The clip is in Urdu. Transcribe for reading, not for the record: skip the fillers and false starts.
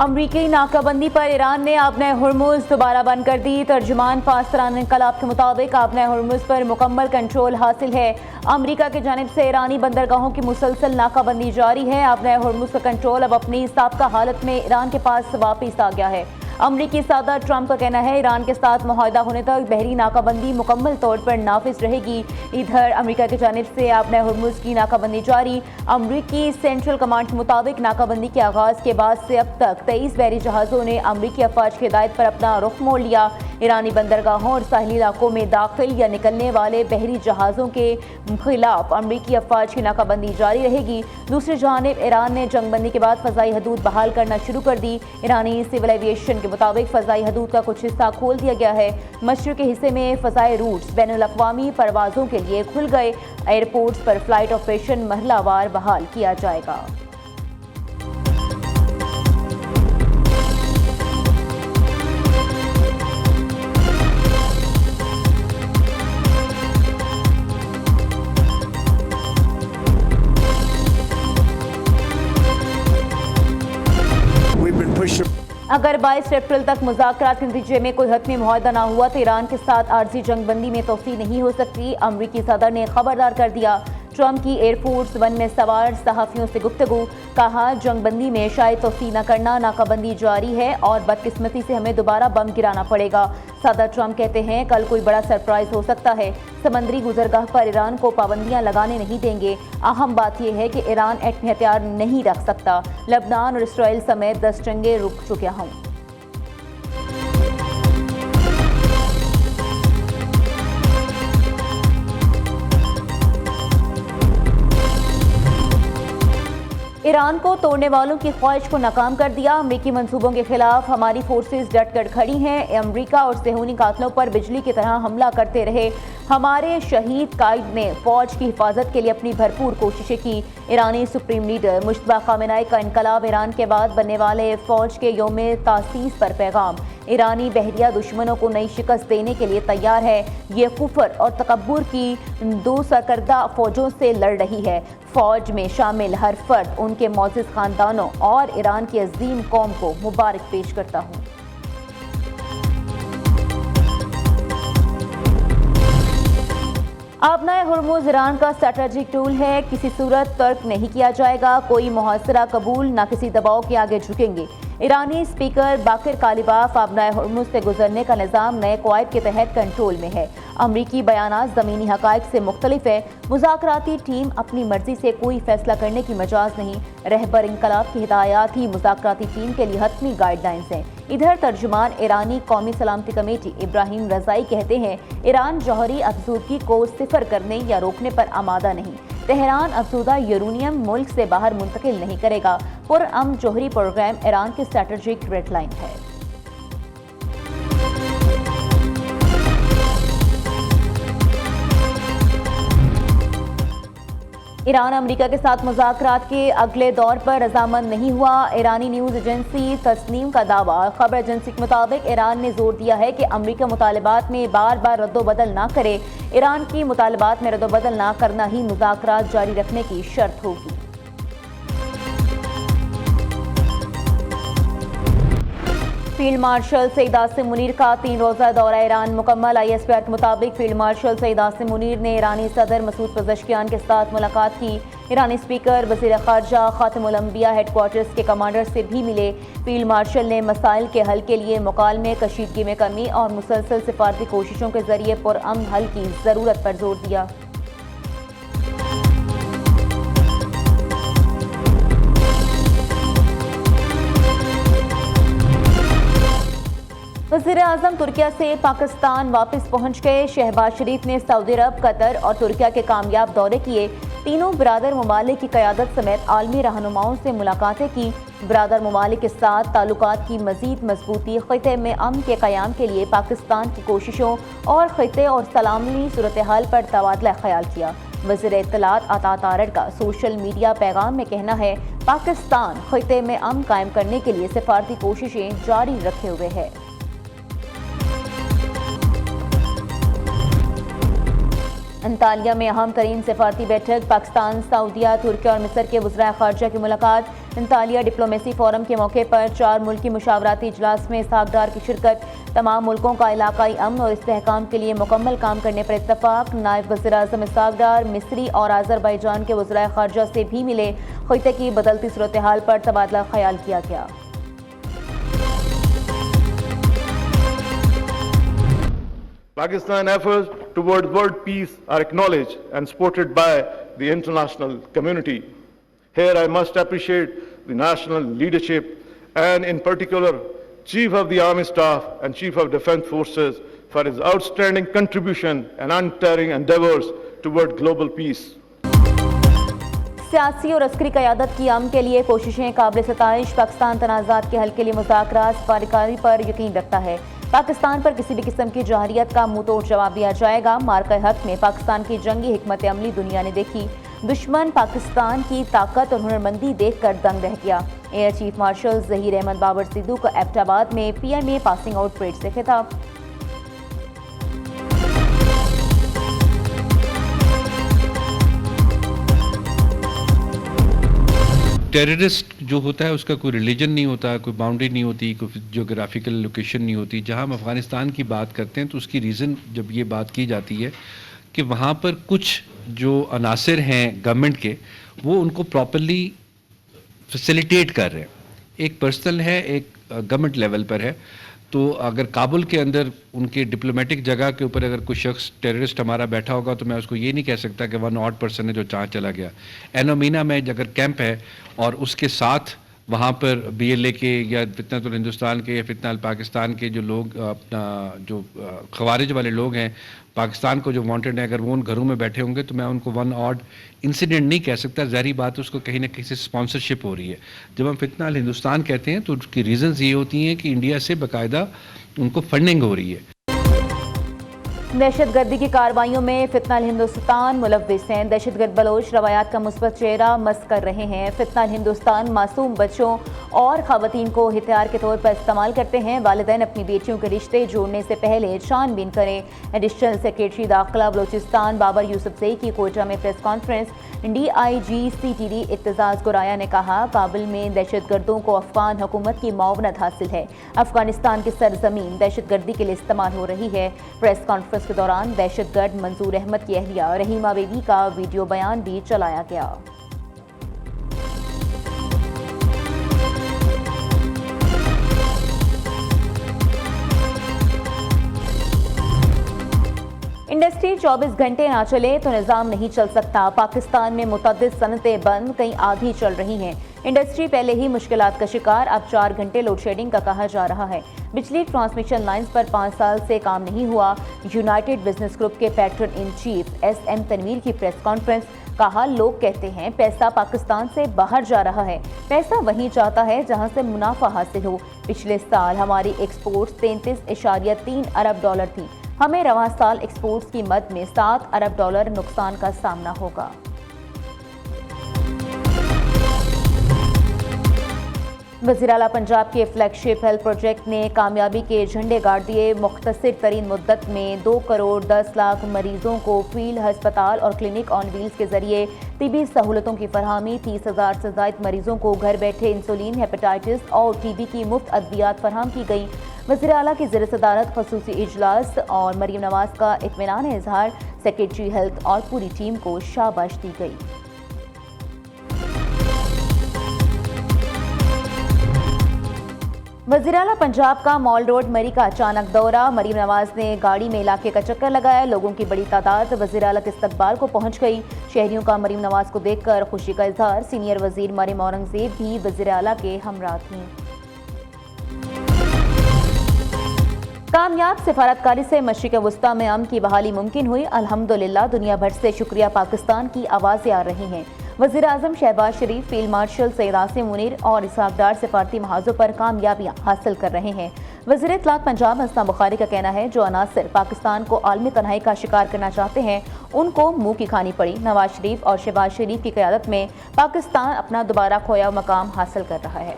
امریکی ناکہ بندی پر ایران نے آبنہ ہرمز دوبارہ بند کر دی۔ ترجمان پاسداران انقلاب کے مطابق آبنہ ہرمز پر مکمل کنٹرول حاصل ہے۔ امریکہ کی جانب سے ایرانی بندرگاہوں کی مسلسل ناکہ بندی جاری ہے۔ آبنہ ہرمز کا کنٹرول اب اپنی سابقہ حالت میں ایران کے پاس واپس آ گیا ہے۔ امریکی صدر ٹرمپ کا کہنا ہے ایران کے ساتھ معاہدہ ہونے تک بحری ناکہ بندی مکمل طور پر نافذ رہے گی۔ ادھر امریکہ کی جانب سے آبنہ ہرمز کی ناکہ بندی جاری۔ امریکی سینٹرل کمانڈ کے مطابق ناکہ بندی کے آغاز کے بعد سے اب تک 23 بحری جہازوں نے امریکی افواج کی ہدایت پر اپنا رخ موڑ لیا۔ ایرانی بندرگاہوں اور ساحلی علاقوں میں داخل یا نکلنے والے بحری جہازوں کے خلاف امریکی افواج کی ناکہ بندی جاری رہے گی۔ دوسری جانب ایران نے جنگ بندی کے بعد فضائی حدود بحال کرنا شروع کر دی۔ ایرانی سول ایویشن کے مطابق فضائی حدود کا کچھ حصہ کھول دیا گیا ہے۔ مشرقی حصے میں فضائی روٹس بین الاقوامی پروازوں کے لیے کھل گئے۔ ایئرپورٹس پر فلائٹ آپریشن مرحلہ وار بحال کیا جائے گا۔ اگر 22 اپریل تک مذاکرات کے نتیجے میں کوئی حتمی معاہدہ نہ ہوا تو ایران کے ساتھ عارضی جنگ بندی میں توسیع نہیں ہو سکتی۔ امریکی صدر نے خبردار کر دیا۔ ٹرمپ کی ایئر فورس ون میں سوار صحافیوں سے گفتگو، کہا جنگ بندی میں شاید توسیع نہ کرنا، ناکہ بندی جاری ہے اور بدقسمتی سے ہمیں دوبارہ بم گرانا پڑے گا۔ صدر ٹرمپ کہتے ہیں کل کوئی بڑا سرپرائز ہو سکتا ہے، سمندری گزرگاہ پر ایران کو پابندیاں لگانے نہیں دیں گے۔ اہم بات یہ ہے کہ ایران ایٹمی ہتھیار نہیں رکھ سکتا۔ لبنان اور اسرائیل سمیت 10 جنگیں رک چکے ہوں۔ ایران کو توڑنے والوں کی خواہش کو ناکام کر دیا۔ امریکی منصوبوں کے خلاف ہماری فورسز ڈٹ کر کھڑی ہیں۔ امریکہ اور صہیونی قاتلوں پر بجلی کی طرح حملہ کرتے رہے۔ ہمارے شہید قائد نے فوج کی حفاظت کے لیے اپنی بھرپور کوششیں کی۔ ایرانی سپریم لیڈر مجتبیٰ خامنہئی کا انقلاب ایران کے بعد بننے والے فوج کے یوم تاسیس پر پیغام۔ ایرانی بحریہ دشمنوں کو نئی شکست دینے کے لیے تیار ہے۔ یہ کفر اور تکبر کی دو سرکردہ فوجوں سے لڑ رہی ہے۔ فوج میں شامل ہر فرد، ان کے معزز خاندانوں اور ایران کی عظیم قوم کو مبارک پیش کرتا ہوں۔ آبنہ ہرمز ایران کا اسٹریٹجک ٹول ہے، کسی صورت ترک نہیں کیا جائے گا، کوئی محاصرہ قبول نہ کسی دباؤ کے آگے جھکیں گے۔ ایرانی اسپیکر باقر کالیباف آبنہ ہرمز سے گزرنے کا نظام نئے قواعد کے تحت کنٹرول میں ہے۔ امریکی بیانات زمینی حقائق سے مختلف ہے۔ مذاکراتی ٹیم اپنی مرضی سے کوئی فیصلہ کرنے کی مجاز نہیں۔ رہبر انقلاب کی ہدایات ہی مذاکراتی ٹیم کے لیے حتمی گائیڈ لائنز ہیں۔ ادھر ترجمان ایرانی قومی سلامتی کمیٹی ابراہیم رضائی کہتے ہیں ایران جوہری افزودگی کو صفر کرنے یا روکنے پر آمادہ نہیں۔ تہران افزودہ یورینیم ملک سے باہر منتقل نہیں کرے گا۔ پرامن جوہری پروگرام ایران کی اسٹریٹجک ریڈ لائن ہے۔ ایران امریکہ کے ساتھ مذاکرات کے اگلے دور پر رضامند نہیں ہوا۔ ایرانی نیوز ایجنسی تسنیم کا دعویٰ۔ خبر ایجنسی کے مطابق ایران نے زور دیا ہے کہ امریکہ مطالبات میں بار بار رد و بدل نہ کرے۔ ایران کی مطالبات میں رد و بدل نہ کرنا ہی مذاکرات جاری رکھنے کی شرط ہوگی۔ فیلڈ مارشل سعید عاصم منیر کا 3 روزہ دورہ ایران مکمل۔ ISPR کے مطابق فیلڈ مارشل سعید عاصم منیر نے ایرانی صدر مسعود پزشکیان کے ساتھ ملاقات کی۔ ایرانی اسپیکر، وزیر خارجہ، خاتم الانبیاء ہیڈ کوارٹرز کے کمانڈر سے بھی ملے۔ فیلڈ مارشل نے مسائل کے حل کے لیے مکالمے، کشیدگی میں کمی اور مسلسل سفارتی کوششوں کے ذریعے پرامن حل کی ضرورت پر زور دیا۔ وزیر اعظم ترکیہ سے پاکستان واپس پہنچ گئے۔ شہباز شریف نے سعودی عرب، قطر اور ترکیہ کے کامیاب دورے کیے۔ تینوں برادر ممالک کی قیادت سمیت عالمی رہنماؤں سے ملاقاتیں کی۔ برادر ممالک کے ساتھ تعلقات کی مزید مضبوطی، خطے میں امن کے قیام کے لیے پاکستان کی کوششوں اور خطے اور سالامی صورتحال پر تبادلہ خیال کیا۔ وزیر اطلاعات عطا تارڑ کا سوشل میڈیا پیغام میں کہنا ہے پاکستان خطے میں امن قائم کرنے کے لیے سفارتی کوششیں جاری رکھے ہوئے ہے۔ انطالیہ میں اہم ترین سفارتی بیٹھک، پاکستان، سعودیہ، ترکی اور مصر کے وزرائے خارجہ کی ملاقات۔ انطالیہ ڈپلومیسی فورم کے موقع پر 4 ملکی مشاورتی اجلاس میں اسحاق ڈار کی شرکت۔ تمام ملکوں کا علاقائی امن اور استحکام کے لیے مکمل کام کرنے پر اتفاق۔ نائب وزیر اعظم اسحاق ڈار مصری اور آذربائیجان کے وزرائے خارجہ سے بھی ملے، خطے کی بدلتی صورتحال پر تبادلہ خیال کیا گیا۔ Pakistan's efforts towards world peace are acknowledged and supported by the international community. Here I must appreciate the national leadership and in particular Chief of the Army Staff and Chief of Defence Forces for his outstanding contribution and untiring endeavors toward global peace. سیاسی اور عسکری قیادت کی امن کے لیے کوششیں قابل ستائش۔ پاکستان تنازعات کے حل کے لیے مذاکرات، سفارتکاری پر یقین رکھتا ہے۔ پاکستان پر کسی بھی قسم کی جارحیت کا منہ توڑ جواب دیا جائے گا۔ مارکہ حق میں پاکستان کی جنگی حکمت عملی دنیا نے دیکھی۔ دشمن پاکستان کی طاقت اور ہنرمندی دیکھ کر دنگ رہ گیا۔ Air chief marshal Zaheer Ahmed Babar Siddiqui کو ایبٹ آباد میں P M A passing out parade سے خطاب۔ ٹیررسٹ جو ہوتا ہے اس کا کوئی ریلیجن نہیں ہوتا، کوئی باؤنڈری نہیں ہوتی، کوئی جیوگرافیکل لوکیشن نہیں ہوتی۔ جہاں ہم افغانستان کی بات کرتے ہیں تو اس کی ریزن جب یہ بات کی جاتی ہے کہ وہاں پر کچھ جو عناصر ہیں گورنمنٹ کے وہ ان کو پراپرلی فیسیلیٹیٹ کر رہے ہیں۔ ایک پرسنل ہے، ایک گورنمنٹ لیول پر ہے۔ تو اگر کابل کے اندر ان کے ڈپلومیٹک جگہ کے اوپر اگر کوئی شخص ٹیررسٹ ہمارا بیٹھا ہوگا تو میں اس کو یہ نہیں کہہ سکتا کہ 1% ہے جو چاند چلا گیا۔ اینومینا میں اگر کیمپ ہے اور اس کے ساتھ وہاں پر BLA کے یا فتنۃ الہندوستان کے یا فتنہ الپاکستان کے جو لوگ اپنا جو خوارج والے لوگ ہیں پاکستان کو جو وانٹڈ ہیں، اگر وہ ان گھروں میں بیٹھے ہوں گے تو میں ان کو 1 odd انسیڈنٹ نہیں کہہ سکتا۔ ظاہری بات اس کو کہیں نہ کہیں سے اسپانسرشپ ہو رہی ہے۔ جب ہم فتنہ الہندوستان کہتے ہیں تو اس کی ریزنز یہ ہوتی ہیں کہ انڈیا سے باقاعدہ ان کو فنڈنگ ہو رہی ہے۔ دہشت گردی کی کارروائیوں میں فتنہ الہندوستان ملوث ہیں۔ دہشت گرد بلوچ روایات کا مثبت چہرہ مسخ کر رہے ہیں۔ فتنہ الہندوستان معصوم بچوں اور خواتین کو ہتھیار کے طور پر استعمال کرتے ہیں۔ والدین اپنی بیٹیوں کے رشتے جوڑنے سے پہلے چھان بین کریں۔ ایڈیشنل سیکریٹری داخلہ بلوچستان بابر یوسفزئی کی کوئٹہ میں press conference. DIG CTD Aitzaz Goraya نے کہا، کابل میں دہشت گردوں کو افغان حکومت کی معاونت حاصل ہے۔ افغانستان کی سرزمین دہشت گردی کے لیے استعمال ہو رہی ہے۔ پریس کانفرنس کے دوران دہشت گرد منظور احمد کی اہلیہ رحیمہ بیوی کا ویڈیو بیان بھی چلایا گیا۔ انڈسٹری 24 گھنٹے نہ چلے تو نظام نہیں چل سکتا۔ پاکستان میں متعدد صنعتیں بند، کئی آدھی چل رہی ہیں۔ انڈسٹری پہلے ہی مشکلات کا شکار، اب 4 گھنٹے لوڈ شیڈنگ کا کہا جا رہا ہے۔ بجلی ٹرانسمیشن لائنز پر 5 سال سے کام نہیں ہوا۔ یونائٹڈ بزنس گروپ کے pattern in chief SM Tanveer کی پریس کانفرنس۔ کہا، لوگ کہتے ہیں پیسہ پاکستان سے باہر جا رہا ہے، پیسہ وہیں جاتا ہے جہاں سے منافع حاصل ہو۔ پچھلے سال ہماری ایکسپورٹس 33.3 ارب ڈالر تھی، ہمیں رواں سال ایکسپورٹس کی مد میں 7 ارب ڈالر نقصان کا سامنا ہوگا۔ وزیر اعلیٰ پنجاب کے فلیگ شپ ہیلتھ پروجیکٹ نے کامیابی کے جھنڈے گاڑ دیے۔ مختصر ترین مدت میں 2 کروڑ 10 لاکھ مریضوں کو فیلڈ ہسپتال اور کلینک آن ویلز کے ذریعے طبی سہولتوں کی فراہمی۔ 30,000 سے زائد مریضوں کو گھر بیٹھے انسولین، ہیپاٹائٹس اور TB کی مفت ادویات فراہم کی گئی۔ وزیر اعلیٰ کی زیر صدارت خصوصی اجلاس اور مریم نواز کا اطمینان اظہار۔ سیکریٹری ہیلتھ اور پوری ٹیم کو شاباش دی گئی۔ وزیر اعلیٰ پنجاب کا مال روڈ مری کا اچانک دورہ۔ مریم نواز نے گاڑی میں علاقے کا چکر لگایا۔ لوگوں کی بڑی تعداد وزیر اعلیٰ کے استقبال کو پہنچ گئی۔ شہریوں کا مریم نواز کو دیکھ کر خوشی کا اظہار۔ سینئر وزیر مریم اورنگزیب بھی وزیر اعلیٰ کے ہمراہ تھیں۔ کامیاب سفارتکاری سے مشرق وسطیٰ میں امن کی بحالی ممکن ہوئی۔ الحمدللہ دنیا بھر سے شکریہ پاکستان کی آوازیں آ رہی ہیں۔ وزیر اعظم شہباز شریف، فیلڈ مارشل سید عاصم منیر اور اسحاق ڈار سفارتی محاذوں پر کامیابیاں حاصل کر رہے ہیں۔ وزیر اطلاعات پنجاب حسنہ بخاری کا کہنا ہے، جو عناصر پاکستان کو عالمی تنہائی کا شکار کرنا چاہتے ہیں ان کو منہ کی کھانی پڑی۔ نواز شریف اور شہباز شریف کی قیادت میں پاکستان اپنا دوبارہ کھویا مقام حاصل کر رہا ہے۔